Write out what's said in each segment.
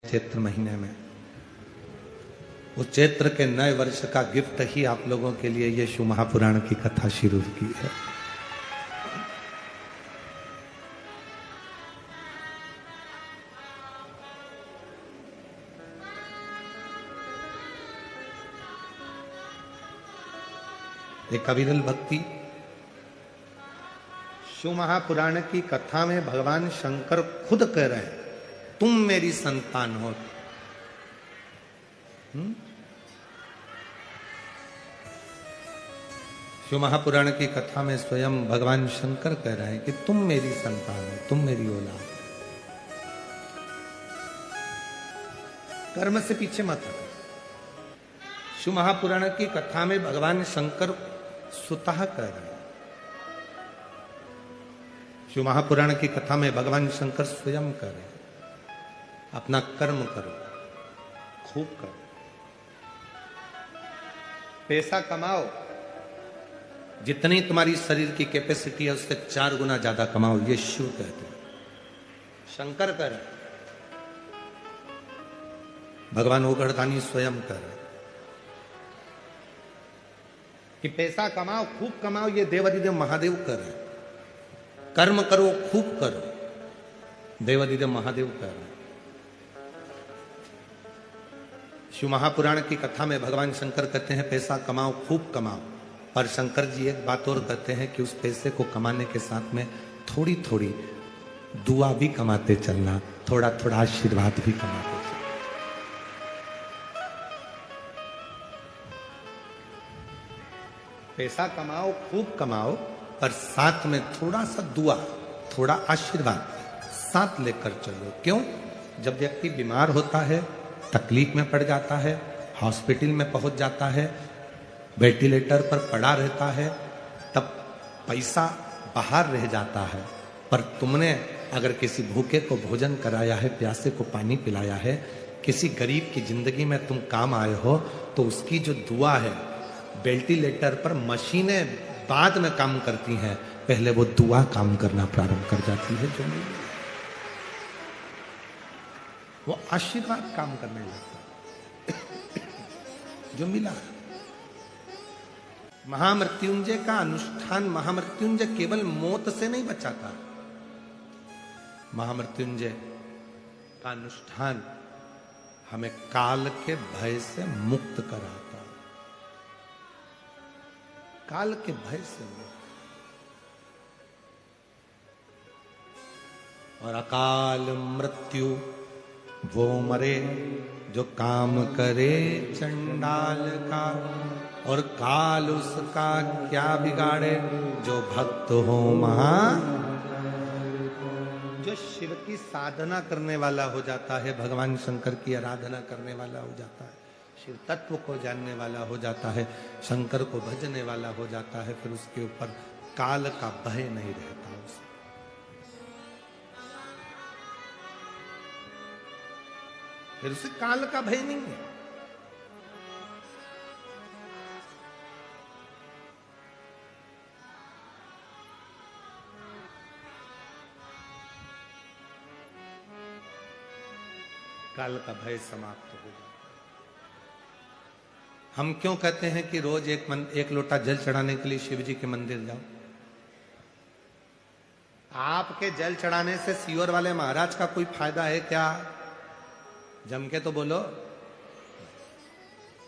चैत्र महीने में उस चैत्र के नए वर्ष का गिफ्ट ही आप लोगों के लिए ये शिव महापुराण की कथा शुरू की है। एक अविरल भक्ति शिव महापुराण की कथा में भगवान शंकर खुद कह रहे हैं, तुम मेरी संतान हो। शिव महापुराण की कथा में स्वयं भगवान शंकर कह रहे हैं कि तुम मेरी संतान हो, तुम मेरी औलाद। कर्म से पीछे मत हटो। शिव महापुराण की कथा में भगवान शंकर स्वतः कह रहे हैं, शिव महापुराण की कथा में भगवान शंकर स्वयं कह रहे हैं, अपना कर्म करो, खूब करो, पैसा कमाओ, जितनी तुम्हारी शरीर की कैपेसिटी है उससे 4 गुना ज्यादा कमाओ। ये शिव कहते हैं, शंकर कह रहे हैं, भगवान ओगढ़दानी स्वयं कह रहे हैं कि पैसा कमाओ, खूब कमाओ। ये देवादिदेव महादेव कह रहे हैं, कर्म करो, खूब करो, देवादिदेव महादेव कह रहे हैं। शिव महापुराण की कथा में भगवान शंकर कहते हैं पैसा कमाओ, खूब कमाओ, और शंकर जी एक बात और कहते हैं कि उस पैसे को कमाने के साथ में थोड़ी थोड़ी दुआ भी कमाते चलना, थोड़ा थोड़ा आशीर्वाद भी कमाते चलना। पैसा कमाओ, खूब कमाओ, पर साथ में थोड़ा सा दुआ, थोड़ा आशीर्वाद साथ लेकर चलो। क्यों? जब व्यक्ति बीमार होता है, तकलीफ में पड़ जाता है, हॉस्पिटल में पहुंच जाता है, वेंटिलेटर पर पड़ा रहता है, तब पैसा बाहर रह जाता है, पर तुमने अगर किसी भूखे को भोजन कराया है, प्यासे को पानी पिलाया है, किसी गरीब की जिंदगी में तुम काम आए हो, तो उसकी जो दुआ है, वेंटिलेटर पर मशीनें बाद में काम करती हैं, पहले वो दुआ काम करना प्रारंभ कर जाती है। जो वो आशीर्वाद काम करने लगता है जो मिला। महामृत्युंजय का अनुष्ठान, महामृत्युंजय केवल मौत से नहीं बचाता, महामृत्युंजय का अनुष्ठान हमें काल के भय से मुक्त कराता, काल के भय से मुक्त। और अकाल मृत्यु वो मरे जो काम करे चंडाल का, और काल उसका क्या बिगाड़े जो भक्त हो महा। जो शिव की साधना करने वाला हो जाता है, भगवान शंकर की आराधना करने वाला हो जाता है, शिव तत्व को जानने वाला हो जाता है, शंकर को भजने वाला हो जाता है, फिर उसके ऊपर काल का भय नहीं रहता उसे। फिर उसे काल का भय नहीं है। काल का भय समाप्त हो जाता। हम क्यों कहते हैं कि रोज एक लोटा जल चढ़ाने के लिए शिव जी के मंदिर जाओ? आपके जल चढ़ाने से सीवर वाले महाराज का कोई फायदा है क्या? जम के तो बोलो।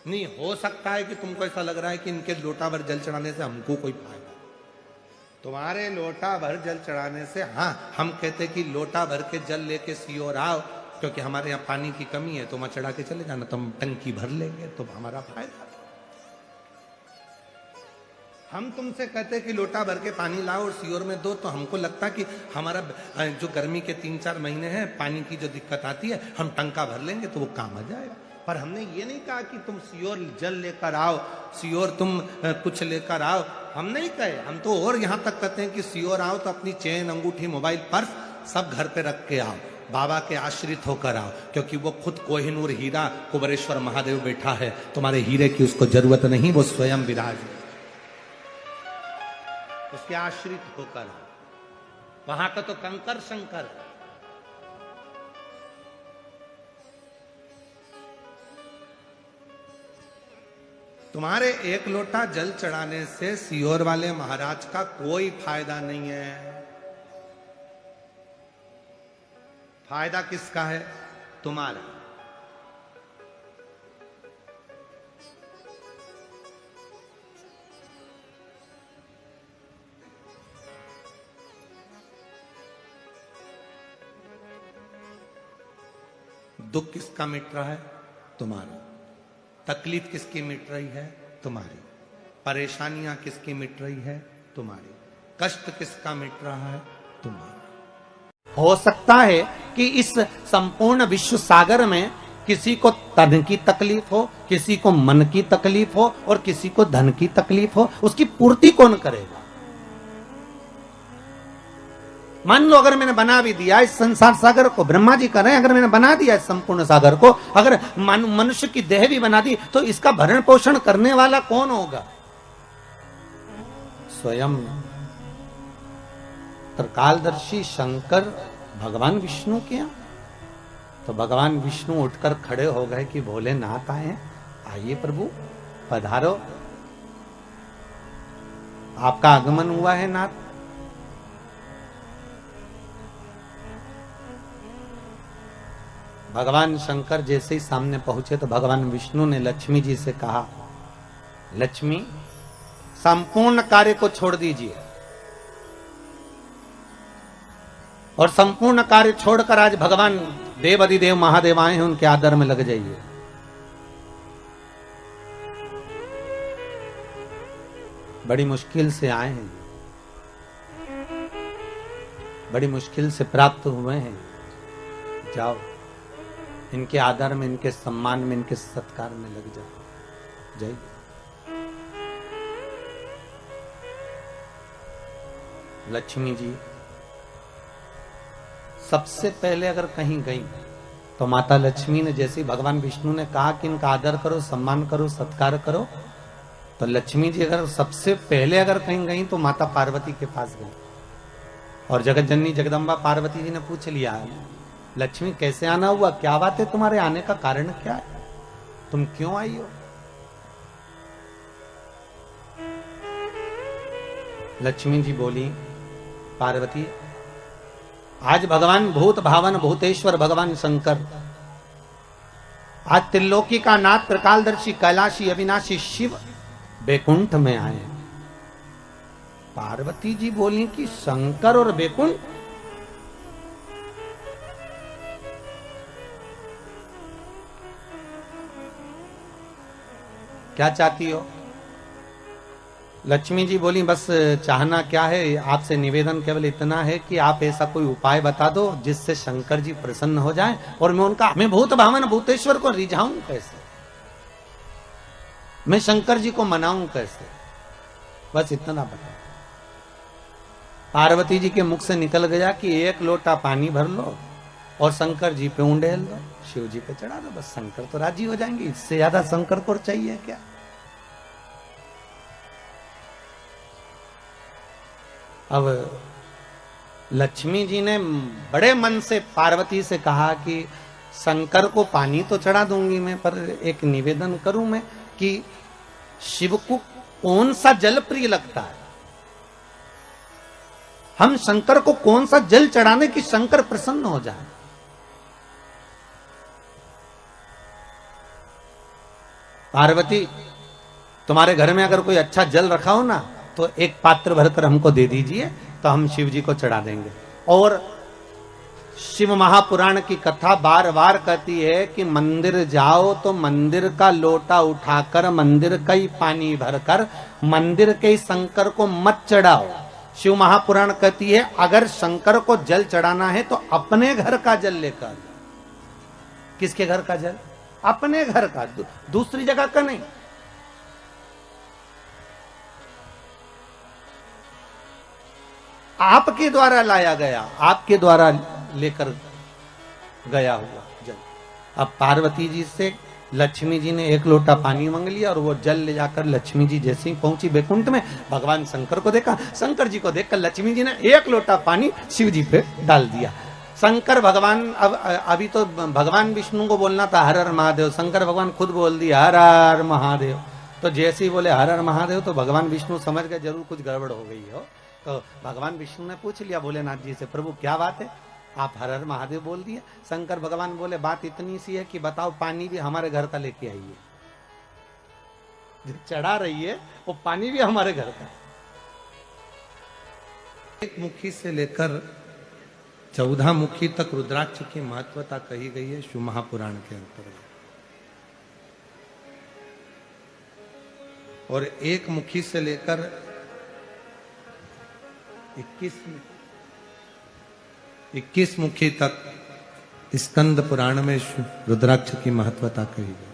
नहीं, हो सकता है कि तुमको ऐसा लग रहा है कि इनके लोटा भर जल चढ़ाने से हमको कोई फायदा। तुम्हारे लोटा भर जल चढ़ाने से, हाँ, हम कहते कि लोटा भर के जल लेके सीओर आओ, क्योंकि हमारे यहाँ पानी की कमी है, तो वहां चढ़ा के चले जाना, तो हम टंकी भर लेंगे, तो हमारा फायदा। हम तुमसे कहते कि लोटा भर के पानी लाओ और सीवर में दो, तो हमको लगता कि हमारा जो गर्मी के 3-4 महीने हैं, पानी की जो दिक्कत आती है, हम टंका भर लेंगे तो वो काम आ जाएगा। पर हमने ये नहीं कहा कि तुम सीओर जल लेकर आओ, सीओर तुम कुछ लेकर आओ, हम नहीं कहे। हम तो और यहां तक कहते हैं कि सीओर आओ तो अपनी चेन, अंगूठी, मोबाइल, पर्स सब घर पे रख के आओ, बाबा के आश्रित होकर आओ, क्योंकि वो खुद कोहिनूर हीरा कुबरेश्वर महादेव बैठा है, तुम्हारे हीरे की उसको जरूरत नहीं, वो स्वयं विराज, उसके आश्रित होकर। वहां का तो कंकर शंकर, तुम्हारे एक लोटा जल चढ़ाने से सियोर वाले महाराज का कोई फायदा नहीं है। फायदा किसका है? तुम्हारा। दुख किसका मिट रहा है? तुम्हारा। तकलीफ किसकी मिट रही है? तुम्हारी। परेशानियां किसकी मिट रही है? तुम्हारी। कष्ट किसका मिट रहा है? तुम्हारा। हो सकता है कि इस संपूर्ण विश्व सागर में किसी को तन की तकलीफ हो, किसी को मन की तकलीफ हो और किसी को धन की तकलीफ हो, उसकी पूर्ति कौन करेगा? मान लो अगर मैंने बना भी दिया इस संसार सागर को, ब्रह्मा जी कर रहे हैं, अगर मैंने बना दिया इस संपूर्ण सागर को, अगर मनुष्य की देह भी बना दी, तो इसका भरण पोषण करने वाला कौन होगा? स्वयं त्रिकालदर्शी शंकर भगवान विष्णु के यहाँ। तो भगवान विष्णु उठकर खड़े हो गए कि भोलेनाथ आए हैं, आइए प्रभु पधारो, आपका आगमन हुआ है नाथ। भगवान शंकर जैसे ही सामने पहुंचे तो भगवान विष्णु ने लक्ष्मी जी से कहा, लक्ष्मी संपूर्ण कार्य को छोड़ दीजिए और संपूर्ण कार्य छोड़कर आज भगवान देव अधिदेव महादेव आए हैं, उनके आदर में लग जाइए। बड़ी मुश्किल से आए हैं, बड़ी मुश्किल से प्राप्त हुए हैं, जाओ इनके आदर में, इनके सम्मान में, इनके सत्कार में लग जाओ, जाइए। लक्ष्मी जी सबसे पहले अगर कहीं गई तो माता लक्ष्मी ने, जैसे भगवान विष्णु ने कहा कि इनका आदर करो, सम्मान करो, सत्कार करो, तो लक्ष्मी जी अगर सबसे पहले अगर कहीं गई तो माता पार्वती के पास गई और जगत जननी जगदम्बा पार्वती जी ने पूछ लिया, लक्ष्मी कैसे आना हुआ, क्या बात है, तुम्हारे आने का कारण क्या है, तुम क्यों आई हो? लक्ष्मी जी बोली, पार्वती आज भगवान भूत भावन भूतेश्वर भगवान शंकर, आज त्रिलोकी का नाथ त्रिकालदर्शी कैलाशी अविनाशी शिव बैकुंठ में आए। पार्वती जी बोली कि शंकर और बैकुंठ? क्या चाहती हो? लक्ष्मी जी बोली, बस चाहना क्या है, आपसे निवेदन केवल इतना है कि आप ऐसा कोई उपाय बता दो जिससे शंकर जी प्रसन्न हो जाएं और मैं भूत भावन भूतेश्वर को रिझाऊं कैसे, मैं शंकर जी को मनाऊं कैसे, बस इतना बता। पार्वती जी के मुख से निकल गया कि एक लोटा पानी भर लो और शंकर जी पे उंडेल दो, शिव जी पे चढ़ा दो, बस शंकर तो राजी हो जाएंगे, इससे ज्यादा शंकर को चाहिए क्या? अब लक्ष्मी जी ने बड़े मन से पार्वती से कहा कि शंकर को पानी तो चढ़ा दूंगी मैं, पर एक निवेदन करूं मैं कि शिव को कौन सा जल प्रिय लगता है, हम शंकर को कौन सा जल चढ़ाने की शंकर प्रसन्न हो जाए। पार्वती तुम्हारे घर में अगर कोई अच्छा जल रखा हो ना तो एक पात्र भरकर हमको दे दीजिए, तो हम शिव जी को चढ़ा देंगे। और शिव महापुराण की कथा बार बार कहती है कि मंदिर जाओ तो मंदिर का लोटा उठाकर मंदिर का ही पानी भरकर मंदिर के शंकर को मत चढ़ाओ। शिव महापुराण कहती है अगर शंकर को जल चढ़ाना है तो अपने घर का जल लेकर। किसके घर का जल? अपने घर का, दूसरी जगह का नहीं। आपके द्वारा लाया गया, आपके द्वारा लेकर गया हुआ जल। अब पार्वती जी से लक्ष्मी जी ने एक लोटा पानी मांग लिया और वो जल ले जाकर लक्ष्मी जी जैसे ही पहुंची बैकुंठ में, भगवान शंकर को देखा, शंकर जी को देखकर लक्ष्मी जी ने एक लोटा पानी शिव जी पे डाल दिया। शंकर भगवान, अब अभी तो भगवान विष्णु को बोलना था हर हर महादेव, शंकर भगवान खुद बोल दिया हर हर महादेव। तो जैसे ही बोले हर हर महादेव, तो भगवान विष्णु समझ गए जरूर कुछ गड़बड़ हो गई हो। तो भगवान विष्णु ने पूछ लिया भोलेनाथ जी से, प्रभु क्या बात है, आप हर हर महादेव बोल दिए। शंकर भगवान बोले बात इतनी सी है कि बताओ पानी भी हमारे घर का लेके आइए, जो चढ़ा रही है वो पानी भी हमारे घर का। एक मुखी से लेकर 14 मुखी तक रुद्राक्ष की महत्वता कही गई है शिव महापुराण के अंतर्गत। और एक मुखी से लेकर 21 मुखी तक स्कंद पुराण में रुद्राक्ष की महत्वता कही गई।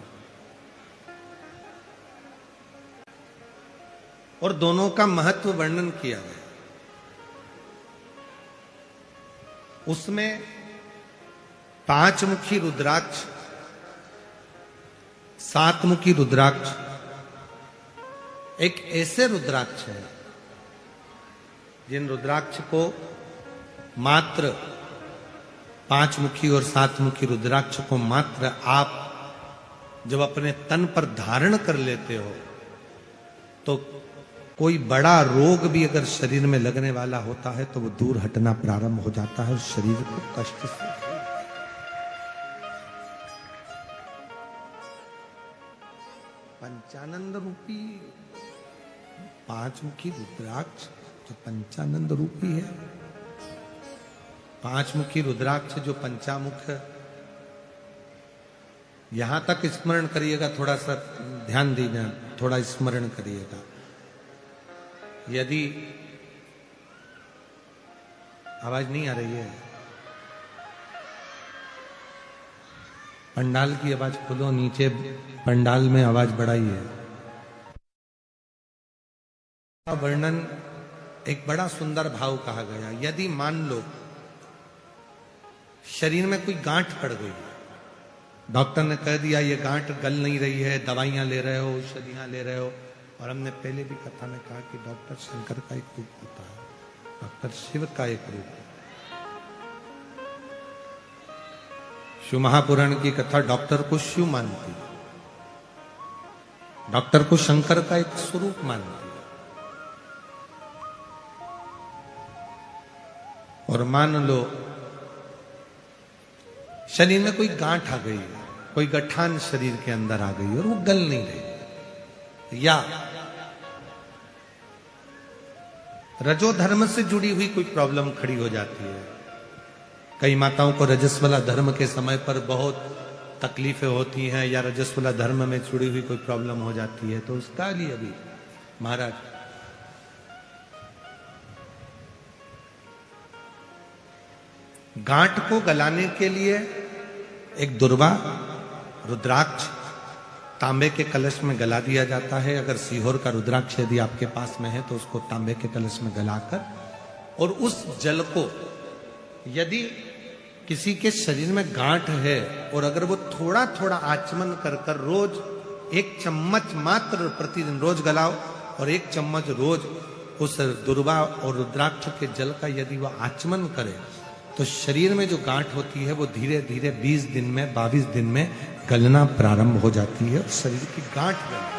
और दोनों का महत्व वर्णन किया गया। उसमें 5 मुखी रुद्राक्ष, 7 मुखी रुद्राक्ष एक ऐसे रुद्राक्ष है जिन रुद्राक्ष को मात्र 5 मुखी और 7 मुखी रुद्राक्ष को मात्र आप जब अपने तन पर धारण कर लेते हो तो कोई बड़ा रोग भी अगर शरीर में लगने वाला होता है तो वो दूर हटना प्रारंभ हो जाता है, शरीर को कष्ट से। पंचानंद रूपी 5 मुखी रुद्राक्ष जो पंचानंद रूपी है, 5 मुखी रुद्राक्ष जो पंचामुख, यहां तक स्मरण करिएगा, थोड़ा सा ध्यान दीजिए, थोड़ा स्मरण करिएगा। यदि आवाज नहीं आ रही है, पंडाल की आवाज खोलो, नीचे पंडाल में आवाज बढ़ाइए। वर्णन एक बड़ा सुंदर भाव कहा गया। यदि मान लो शरीर में कोई गांठ पड़ गई, डॉक्टर ने कह दिया ये गांठ गल नहीं रही है, दवाइयां ले रहे हो, औषधियां ले रहे हो, और हमने पहले भी कथा में कहा कि डॉक्टर शंकर का एक रूप होता है, डॉक्टर शिव का एक रूप है। शिव महापुराण की कथा डॉक्टर को शिव मानती है, डॉक्टर को शंकर का एक स्वरूप मानती है। और मान लो शरीर में कोई गांठ आ गई, कोई गठान शरीर के अंदर आ गई और वो गल नहीं रही, या रजो धर्म से जुड़ी हुई कोई प्रॉब्लम खड़ी हो जाती है। कई माताओं को रजस्वला धर्म के समय पर बहुत तकलीफें होती हैं, या रजस्वला धर्म में जुड़ी हुई कोई प्रॉब्लम हो जाती है, तो उसका लिए अभी महाराज गांठ को गलाने के लिए एक दुर्वा रुद्राक्ष तांबे के कलश में गला दिया जाता है। अगर सीहोर का रुद्राक्ष यदि आपके पास में है तो उसको तांबे के कलश में गलाकर, और उस जल को यदि किसी के शरीर में गांठ है और अगर वो थोड़ा थोड़ा आचमन कर कर रोज 1 चम्मच मात्र प्रतिदिन रोज गलाओ, और 1 चम्मच रोज उस दुर्वा और रुद्राक्ष के जल का यदि वह आचमन करे तो शरीर में जो गांठ होती है वो धीरे धीरे 20 दिन में 22 दिन में गलना प्रारंभ हो जाती है, और शरीर की गांठ गलती।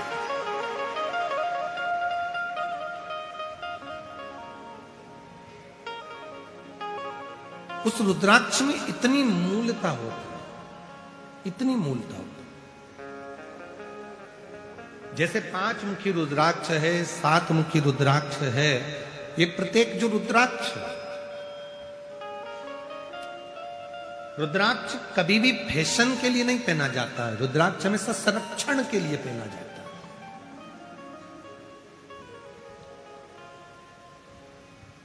उस रुद्राक्ष में इतनी मूलता होती है, इतनी मूलता होती है। जैसे 5 मुखी रुद्राक्ष है, 7 मुखी रुद्राक्ष है, ये प्रत्येक जो रुद्राक्ष रुद्राक्ष कभी भी फैशन के लिए नहीं पहना जाता है, रुद्राक्ष हमेशा संरक्षण के लिए पहना जाता है।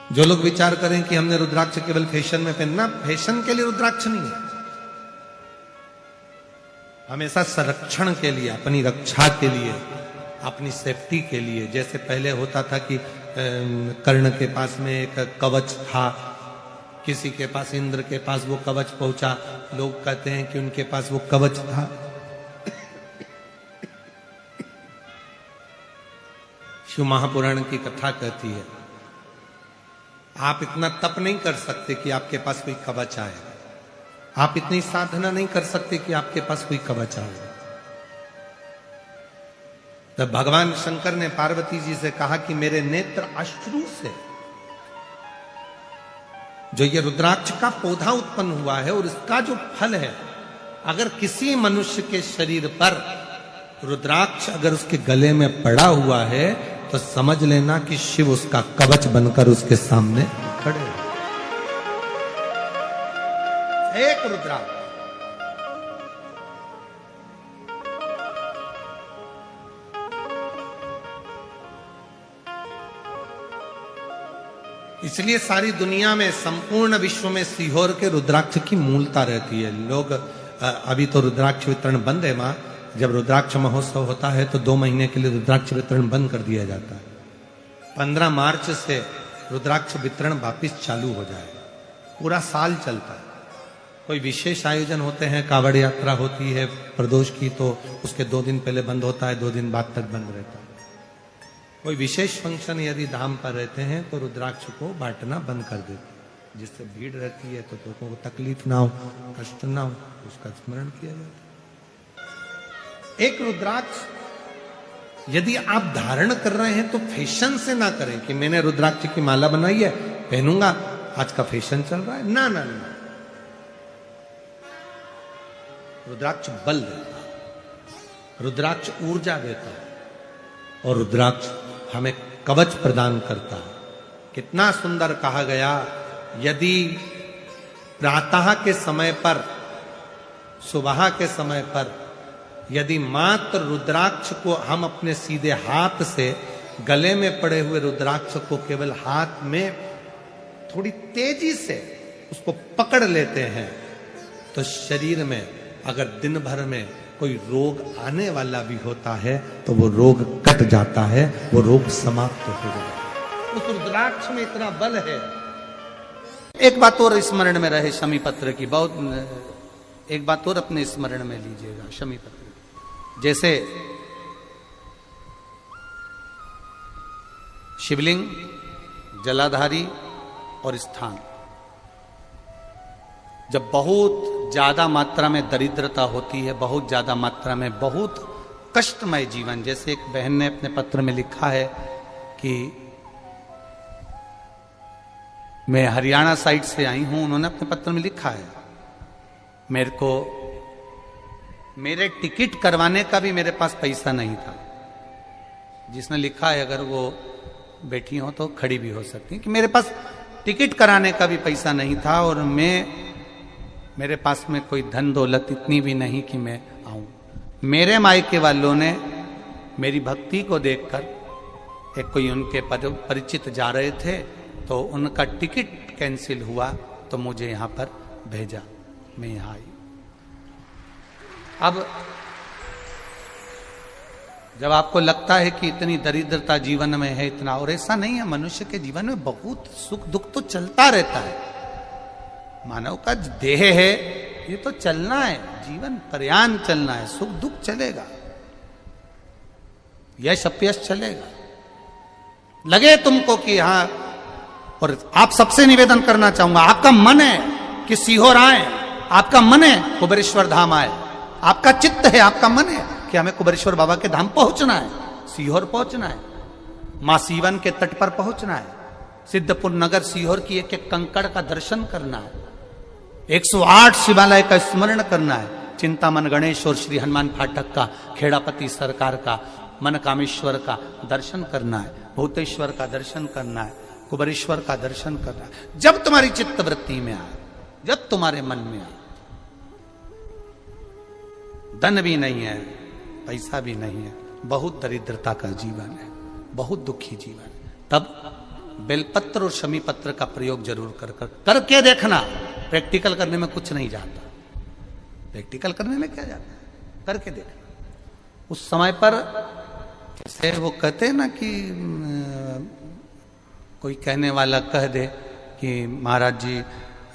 जो लोग विचार करें कि हमने रुद्राक्ष केवल फैशन में पहनना, फैशन के लिए रुद्राक्ष नहीं है, हमेशा संरक्षण के लिए, अपनी रक्षा के लिए, अपनी सेफ्टी के लिए। जैसे पहले होता था कि कर्ण के पास में एक कवच था, किसी के पास इंद्र के पास वो कवच पहुंचा, लोग कहते हैं कि उनके पास वो कवच था। शिव महापुराण की कथा कहती है आप इतना तप नहीं कर सकते कि आपके पास कोई कवच आए, आप इतनी साधना नहीं कर सकते कि आपके पास कोई कवच आए। तो भगवान शंकर ने पार्वती जी से कहा कि मेरे नेत्र अश्रु से जो ये रुद्राक्ष का पौधा उत्पन्न हुआ है और इसका जो फल है, अगर किसी मनुष्य के शरीर पर रुद्राक्ष अगर उसके गले में पड़ा हुआ है तो समझ लेना कि शिव उसका कवच बनकर उसके सामने खड़े हैं। एक रुद्राक्ष। इसलिए सारी दुनिया में, संपूर्ण विश्व में सीहोर के रुद्राक्ष की मूलता रहती है। लोग अभी तो रुद्राक्ष वितरण बंद है मां, जब रुद्राक्ष महोत्सव होता है तो 2 महीने के लिए रुद्राक्ष वितरण बंद कर दिया जाता है। 15 मार्च से रुद्राक्ष वितरण वापिस चालू हो जाएगा, पूरा साल चलता है। कोई विशेष आयोजन होते हैं, कावड़ यात्रा होती है प्रदोष की, तो उसके 2 दिन पहले बंद होता है, 2 दिन बाद तक बंद रहता है। कोई विशेष फंक्शन यदि धाम पर रहते हैं तो रुद्राक्ष को बांटना बंद कर देते हैं, जिससे भीड़ रहती है तो लोगों को तकलीफ ना हो, कष्ट ना हो, उसका स्मरण किया जाता है। एक रुद्राक्ष यदि आप धारण कर रहे हैं तो फैशन से ना करें कि मैंने रुद्राक्ष की माला बनाई है पहनूंगा, आज का फैशन चल रहा है। ना ना ना, रुद्राक्ष बल देता है, रुद्राक्ष ऊर्जा देता है और रुद्राक्ष हमें कवच प्रदान करता है। कितना सुंदर कहा गया, यदि प्रातः के समय पर, सुबह के समय पर यदि मात्र रुद्राक्ष को हम अपने सीधे हाथ से गले में पड़े हुए रुद्राक्ष को केवल हाथ में थोड़ी तेजी से उसको पकड़ लेते हैं तो शरीर में अगर दिन भर में कोई रोग आने वाला भी होता है तो वो रोग कट जाता है, वो रोग समाप्त हो जाता है। उस रुद्राक्ष में इतना बल है। एक बात और स्मरण में रहे शमी पत्र की, बहुत एक बात और अपने स्मरण में लीजिएगा शमी पत्र। जैसे शिवलिंग, जलाधारी और स्थान, जब बहुत ज्यादा मात्रा में दरिद्रता होती है, बहुत ज्यादा मात्रा में बहुत कष्टमय जीवन, जैसे एक बहन ने अपने पत्र में लिखा है कि मैं हरियाणा साइड से आई हूं, उन्होंने अपने पत्र में लिखा है मेरे को मेरे टिकट करवाने का भी मेरे पास पैसा नहीं था। जिसने लिखा है अगर वो बैठी हो तो खड़ी भी हो सकती है कि मेरे पास टिकट कराने का भी पैसा नहीं था और मेरे पास में कोई धन दौलत इतनी भी नहीं कि मैं आऊं। मेरे मायके वालों ने मेरी भक्ति को देखकर, एक कोई उनके परिचित जा रहे थे तो उनका टिकट कैंसिल हुआ तो मुझे यहां पर भेजा, मैं यहां आई। अब जब आपको लगता है कि इतनी दरिद्रता जीवन में है, इतना, और ऐसा नहीं है, मनुष्य के जीवन में बहुत सुख दुख तो चलता रहता है। मानव का देह है, ये तो चलना है, जीवन पर्यान चलना है, सुख दुख चलेगा, यश अपयश चलेगा। लगे तुमको कि हाँ, और आप सबसे निवेदन करना चाहूंगा, आपका मन है कि सीहोर आए, आपका मन है कुबेरेश्वर धाम आए, आपका चित्त है, आपका मन है कि हमें कुबेरेश्वर बाबा के धाम पहुंचना है, सीहोर पहुंचना है, मां सीवन के तट पर पहुंचना है, सिद्धपुर नगर सीहोर की एक एक कंकड़ का दर्शन करना है, 108 शिवालय का स्मरण करना है, चिंतामन गणेश और श्री हनुमान फाटक का, खेड़ापति सरकार का, मनकामेश्वर का दर्शन करना है, भूतेश्वर का दर्शन करना है, कुबेरेश्वर का दर्शन करना है। जब तुम्हारी चित्त वृत्ति में आए, जब तुम्हारे मन में आए, धन भी नहीं है, पैसा भी नहीं है, बहुत दरिद्रता का जीवन है, बहुत दुखी जीवन है, तब बेलपत्र और शमी पत्र का प्रयोग जरूर करके देखना। प्रैक्टिकल करने में कुछ नहीं जाता, प्रैक्टिकल करने में क्या जाता है, करके देखना। उस समय पर जैसे वो कहते हैं ना कि कोई कहने वाला कह दे कि महाराज जी,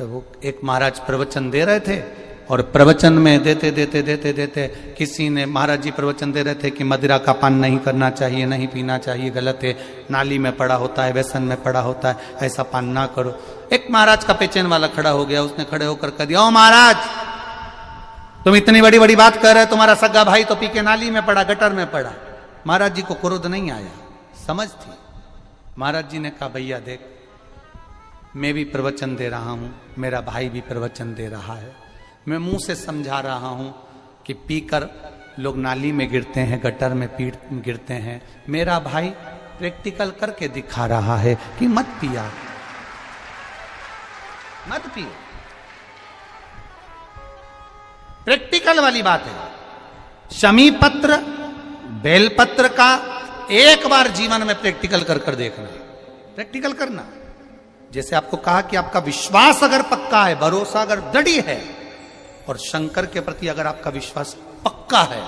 वो एक महाराज प्रवचन दे रहे थे और प्रवचन में देते देते देते देते किसी ने, महाराज जी प्रवचन दे रहे थे कि मदिरा का पान नहीं करना चाहिए, नहीं पीना चाहिए, गलत है, नाली में पड़ा होता है, व्यसन में पड़ा होता है, ऐसा पान ना करो। एक महाराज का पेचेन वाला खड़ा हो गया, उसने खड़े होकर कह दिया, ओ महाराज तुम इतनी बड़ी बड़ी बात कर रहे हो, तुम्हारा सगा भाई तो पी के नाली में पड़ा, गटर में पड़ा, महाराज जी को क्रोध नहीं आया, समझ थी। महाराज जी ने कहा भैया देख, मैं भी प्रवचन दे रहा हूं, मेरा भाई भी प्रवचन दे रहा है, मैं मुंह से समझा रहा हूं कि पीकर लोग नाली में गिरते हैं, गटर में गिरते हैं, मेरा भाई प्रैक्टिकल करके दिखा रहा है कि मत पिया, मत पियो। प्रैक्टिकल वाली बात है। शमी पत्र, बेलपत्र का एक बार जीवन में प्रैक्टिकल कर कर देखना, प्रैक्टिकल करना। जैसे आपको कहा कि आपका विश्वास अगर पक्का है, भरोसा अगर दृढ़ है, और शंकर के प्रति अगर आपका विश्वास पक्का है,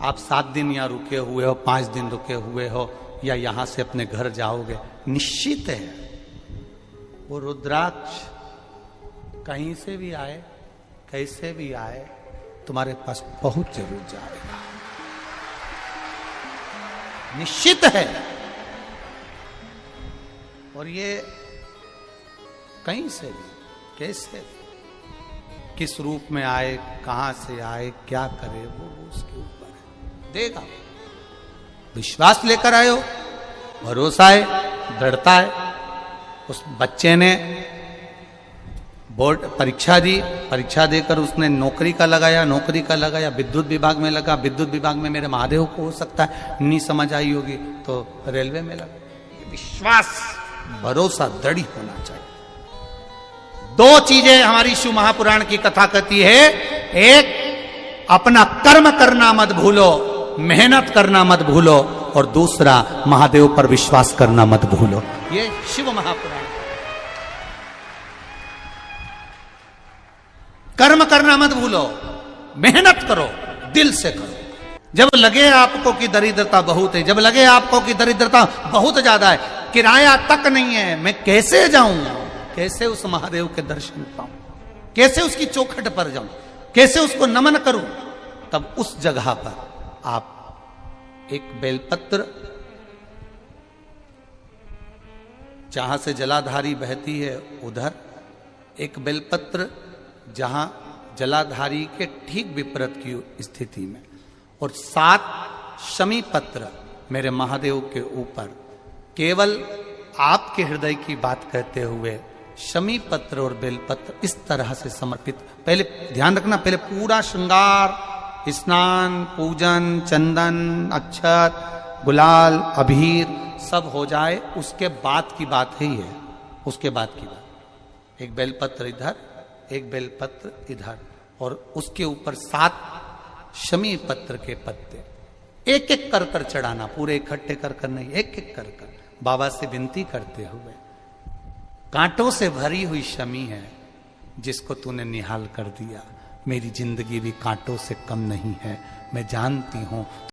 आप 7 दिन यहाँ रुके हुए हो, 5 दिन रुके हुए हो, या यहां से अपने घर जाओगे, निश्चित है वो रुद्राक्ष कहीं से भी आए, कैसे भी आए, तुम्हारे पास बहुत जरूर जाएगा, निश्चित है। और ये कहीं से भी, कैसे भी, किस रूप में आए, कहां से आए, क्या करे, वो उसके ऊपर है, देगा। विश्वास लेकर आए हो, भरोसा है, दृढ़ता है। उस बच्चे ने बोर्ड परीक्षा दी, परीक्षा देकर उसने नौकरी का लगाया, विद्युत विभाग में लगा, विद्युत विभाग में मेरे महादेव को हो सकता है नहीं समझ आई होगी तो रेलवे में लगा। विश्वास, भरोसा दृढ़ होना चाहिए। 2 चीजें हमारी शिव महापुराण की कथा कहती है, एक अपना कर्म करना मत भूलो, मेहनत करना मत भूलो, और दूसरा महादेव पर विश्वास करना मत भूलो। ये शिव महापुराण। कर्म करना मत भूलो, मेहनत करो, दिल से करो। जब लगे आपको कि दरिद्रता बहुत है, जब लगे आपको कि दरिद्रता बहुत ज्यादा है, किराया तक नहीं है, मैं कैसे जाऊं, कैसे उस महादेव के दर्शन पाऊं, कैसे उसकी चौखट पर जाऊं, कैसे उसको नमन करूं, तब उस जगह पर आप एक बेलपत्र, जहां से जलाधारी बहती है उधर, एक बेलपत्र जहां जलाधारी के ठीक विपरीत की स्थिति में, और 7 शमी पत्र मेरे महादेव के ऊपर, केवल आपके हृदय की बात कहते हुए शमी पत्र और बेलपत्र इस तरह से समर्पित। पहले ध्यान रखना, पहले पूरा श्रृंगार, स्नान, पूजन, चंदन, अक्षत, गुलाल, अबीर सब हो जाए, उसके बाद की बात है ये, उसके बाद की बात। एक बेलपत्र इधर, एक बेलपत्र इधर, और उसके ऊपर 7 शमी पत्र के पत्ते, एक एक कर कर चढ़ाना, पूरे इकट्ठे कर कर नहीं, एक एक कर कर बाबा से विनती करते हुए, कांटों से भरी हुई शमी है जिसको तूने निहाल कर दिया, मेरी जिंदगी भी कांटों से कम नहीं है, मैं जानती हूं